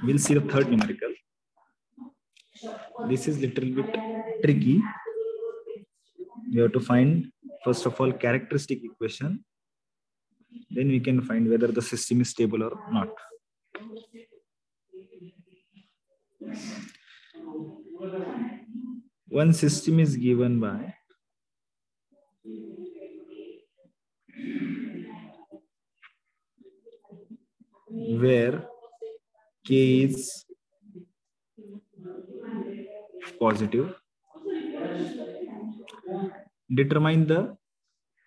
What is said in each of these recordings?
We'll see the third numerical. This is little bit tricky. You have to find, first of all, characteristic equation. Then we can find whether the system is stable or not. One system is given by where K is positive. Determine the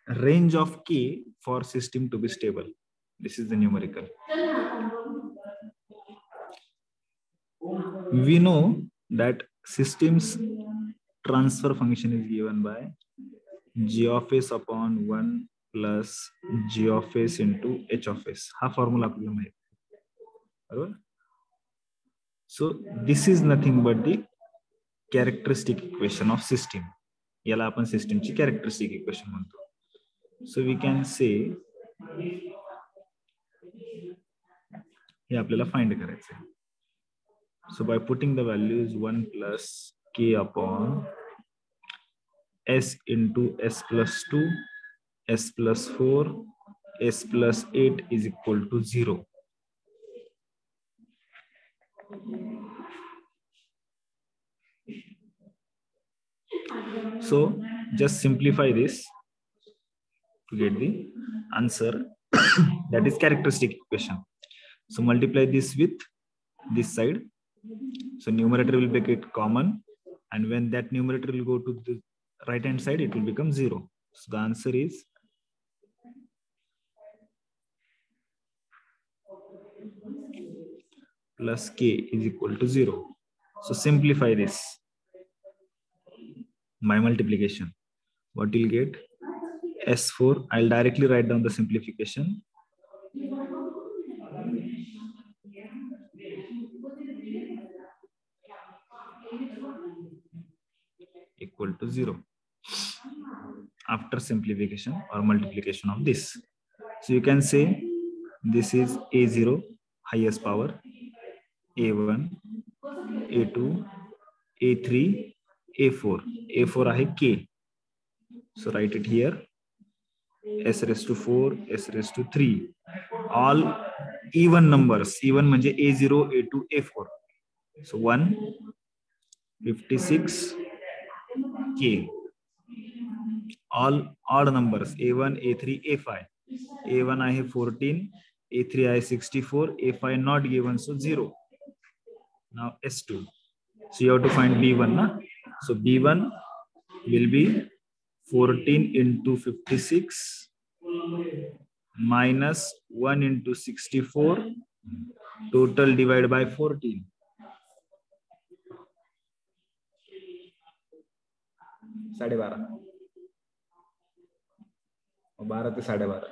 range of K for system to be stable. This is the numerical. We know that system's transfer function is given by G of S upon 1 plus G of S into H of S. Ha formula आपल्याला माहित आहे. बरोबर? So this is nothing but the characteristic equation of system. याला आपण system ची characteristic equation म्हणतो. So we can say हे आपल्याला find करायचं आहे. So by putting the values 1 plus K upon S into S plus 2, S plus 4, S plus 8 is equal to 0. So just simplify this to get the answer. That is characteristic equation. So multiply this with this side. So numerator will make it common, and when that numerator will go to the right hand side, it will become 0. So the answer is plus K is equal to 0. So simplify this by multiplication. What you'll get? S4. I'll directly write down the simplification. Equal to 0 after simplification or multiplication of this. So you can say this is A0 highest power, A1, A2, A3, A4. A4 ahe K. So write it here. S raised to 4, S raised to 3. All even numbers. Even manje A0, A2, A4. So 1, 56, K. All odd numbers. A1, A3, A5. A1 I have 14, A3 I have 64, A5 not given, so 0. Now S2. So you have to find B1. Na? So B1 will be 14 into 56 minus 1 into 64, total divided by 14. 12.5 और 12 to 12.5.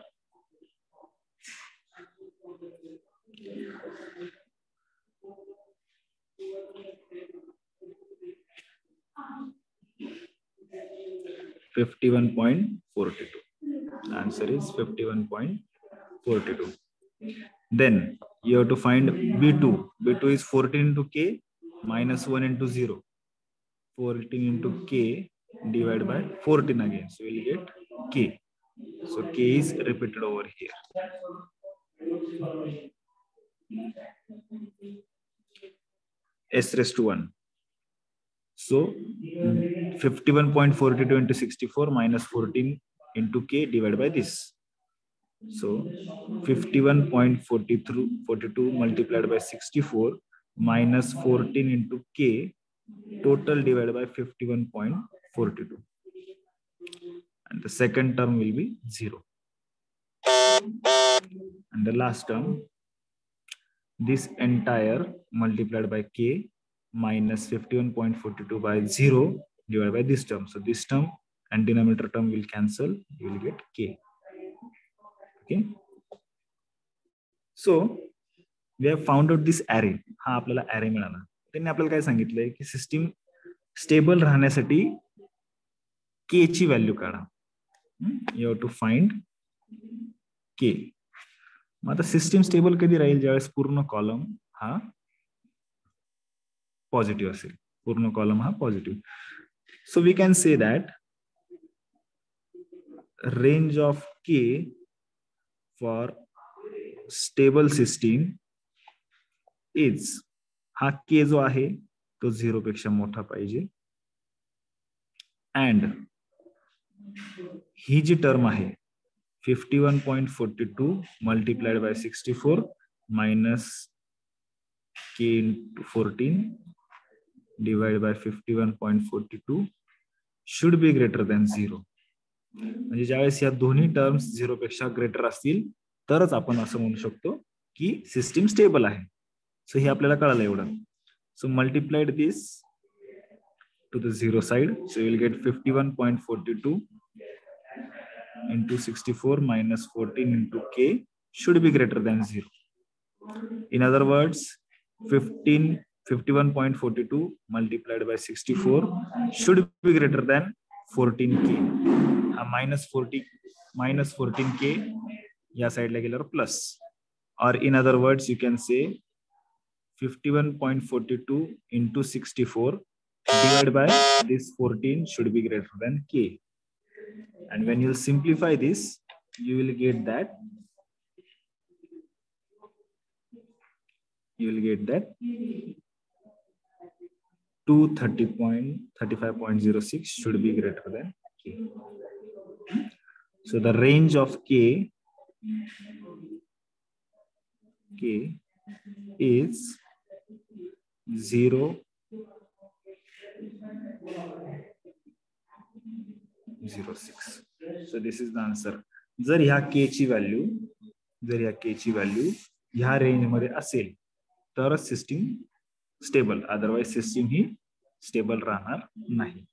$51.42. The answer is 51.42. Then you have to find B2. B2 is 14 into K minus 1 into 0. 14 into K divided by 14 again. So we'll get K. So K is repeated over here. S raised to 1. So 51.42 into 64 minus 14 into K divided by this. So 51.42 multiplied by 64 minus 14 into K, total divided by 51.42. And the second term will be 0. And the last term, this entire multiplied by K minus 51.42 by 0 divided by this term. So this term and denominator term will cancel. You will get K. Okay. So we have found out this array. हा आपल्याला array मिळाला. त्यांनी आपल्याला काय सांगितलंय की system stable राहण्यासाठी K ची व्हॅल्यू काढा. You have to find के. मग आता सिस्टीम स्टेबल कधी राहील, ज्यावेळेस पूर्ण कॉलम हा पॉझिटिव्ह असेल. पूर्ण कॉलम हा positive. So we can say that range of K for stable system is, हा के जो आहे तो 0 पेक्षा मोठा पाहिजे. अँड ही जी टर्म आहे 51.42 multiplied by 64 minus K into 14 divide by 51.42 should be greater than 0. म्हणजे ज्यावेळेस या दोन्ही टर्म्स 0 पेक्षा ग्रेटर असतील तरच आपण असं म्हणू शकतो की सिस्टीम स्टेबल आहे. सो हे आपल्याला कळालं एवढं. सो multiplied this to the 0 side, so you will get 51.42 into 64 minus 14 into k should be greater than 0. In other words, 51.42 multiplied by 64 should be greater than 14k. minus 14k या साइडला गेल्यावर plus, or in other words you can say 51.42 into 64 divided by this 14 should be greater than k. And when you simplify this, you will get that 230.35.06 should be greater than k. So the range of k is 0 0.6. So this is the answer. जर ह्या k ची value ह्या range मध्ये असेल तरच system stable, otherwise system ही stable राहणार नाही.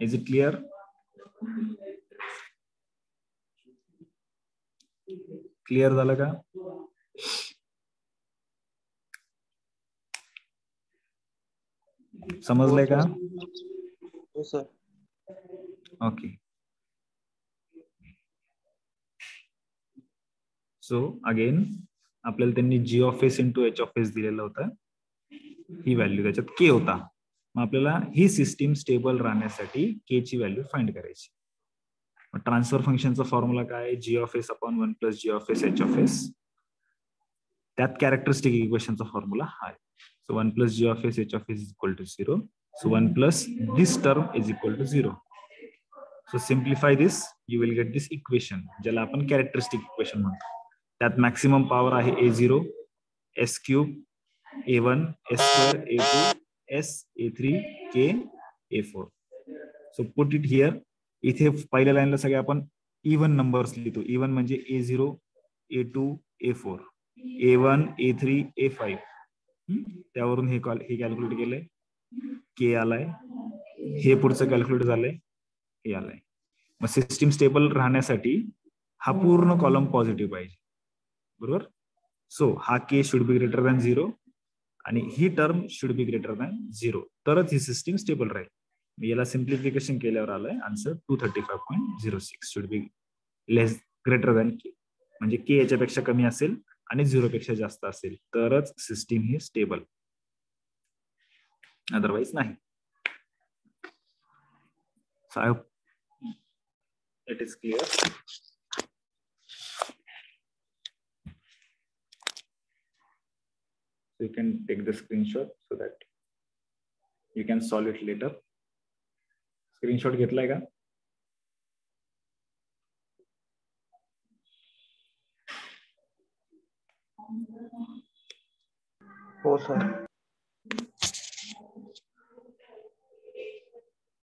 Is it clear? Clear झालं का? समजलंय का? हो सर. ओके. सो अगेन आपल्याला त्यांनी G of S into H of S दिलेलं होतं. ही व्हॅल्यू त्याच्यात के होता. मग आपल्याला ही सिस्टीम स्टेबल राहण्यासाठी के ची व्हॅल्यू फाइंड करायची. ट्रान्सफर फंक्शनचा फॉर्म्युला काय? G of S upon 1 plus G of S H of S. त्यात कॅरेक्टरिस्टिक इक्वेशनचा फॉर्म्युला हा आहे. So 1 plus G of S H of S is equal to 0. So 1 plus this term is equal to 0. So simplify this, you will get this equation, ज्याला आपण characteristic equation म्हणतो. त्यात maximum power आहे A0, S cube, A1, S square, A2, S, A3, K, A4. So put it here. इथे पहिल्या लाईनला सगळे आपण इव्हन नंबर्स लिहितो. इव्हन म्हणजे A0, A2, A4, A1, A3, A5. त्यावरून हे कॅल्क्युलेट केलंय, के आलाय. हे पुढचं कॅल्क्युलेट झालंय, हे आलाय. मग सिस्टीम स्टेबल राहण्यासाठी हा पूर्ण कॉलम पॉझिटिव्ह पाहिजे, बरोबर. सो हा के शुड बी ग्रेटर दॅन 0 आणि ही term should be greater than 0, तरच ही सिस्टीम स्टेबल राहील. याला सिम्प्लिफिकेशन केल्यावर आलंय answer 235.06 should be less greater than के. म्हणजे के याच्यापेक्षा कमी असेल आणि 0 पेक्षा जास्त असेल तरच सिस्टीम ही स्टेबल, अदरवाइज नाही. So I hope it is clear. So you can take the screenshot so that you can solve it later. Screenshot घेतलाय का? हो सर.